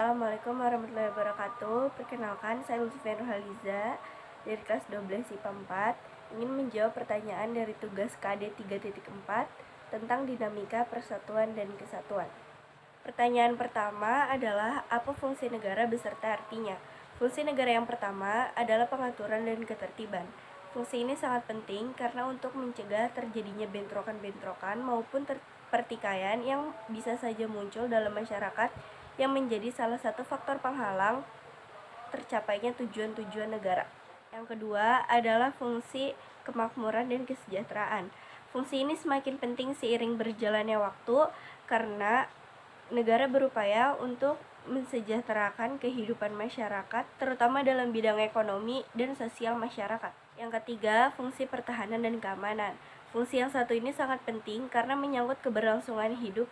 Assalamualaikum warahmatullahi wabarakatuh. Perkenalkan, saya Lutfi Nurhaliza dari kelas 12 IPA 4 ingin menjawab pertanyaan dari tugas KD 3.4 tentang dinamika persatuan dan kesatuan. Pertanyaan pertama adalah apa fungsi negara beserta artinya? Fungsi negara yang pertama adalah pengaturan dan ketertiban. Fungsi ini sangat penting karena untuk mencegah terjadinya bentrokan-bentrokan maupun pertikaian yang bisa saja muncul dalam masyarakat yang menjadi salah satu faktor penghalang tercapainya tujuan-tujuan negara. Yang kedua adalah fungsi kemakmuran dan kesejahteraan. Fungsi ini semakin penting seiring berjalannya waktu karena negara berupaya untuk mensejahterakan kehidupan masyarakat, terutama dalam bidang ekonomi dan sosial masyarakat. Yang ketiga, fungsi pertahanan dan keamanan. Fungsi yang satu ini sangat penting karena menyangkut keberlangsungan hidup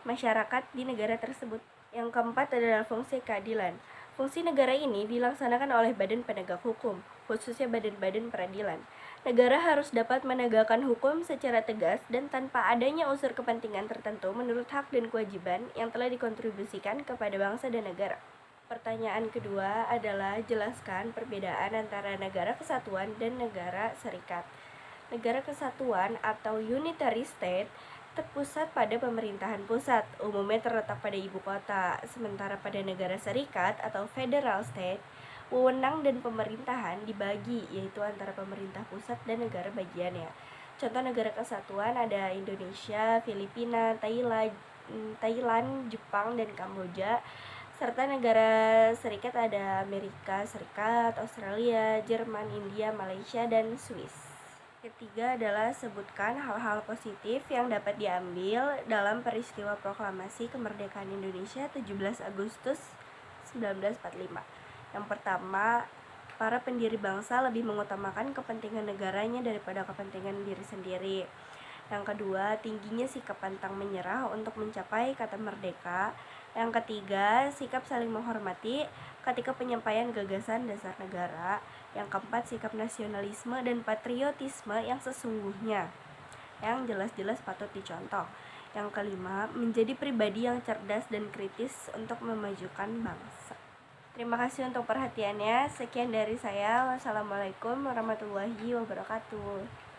masyarakat di negara tersebut. Yang keempat adalah fungsi keadilan. Fungsi negara ini dilaksanakan oleh badan penegak hukum, khususnya badan-badan peradilan. Negara harus dapat menegakkan hukum secara tegas dan tanpa adanya unsur kepentingan tertentu menurut hak dan kewajiban yang telah dikontribusikan kepada bangsa dan negara. Pertanyaan kedua adalah jelaskan perbedaan antara negara kesatuan dan negara serikat. Negara kesatuan atau unitary state terpusat pada pemerintahan pusat, umumnya terletak pada ibu kota. Sementara pada negara serikat atau federal state, wewenang dan pemerintahan dibagi, yaitu antara pemerintah pusat dan negara bagiannya. Contoh negara kesatuan ada Indonesia, Filipina, Thailand, Jepang, dan Kamboja. Serta negara serikat ada Amerika Serikat, Australia, Jerman, India, Malaysia, dan Swiss. Ketiga adalah sebutkan hal-hal positif yang dapat diambil dalam peristiwa proklamasi kemerdekaan Indonesia 17 Agustus 1945. Yang pertama, para pendiri bangsa lebih mengutamakan kepentingan negaranya daripada kepentingan diri sendiri. Yang kedua, tingginya sikap pantang menyerah untuk mencapai kata merdeka. Yang ketiga, sikap saling menghormati ketika penyampaian gagasan dasar negara. Yang keempat, sikap nasionalisme dan patriotisme yang sesungguhnya, yang jelas-jelas patut dicontoh. Yang kelima, menjadi pribadi yang cerdas dan kritis untuk memajukan bangsa. Terima kasih untuk perhatiannya. Sekian dari saya. Wassalamualaikum warahmatullahi wabarakatuh.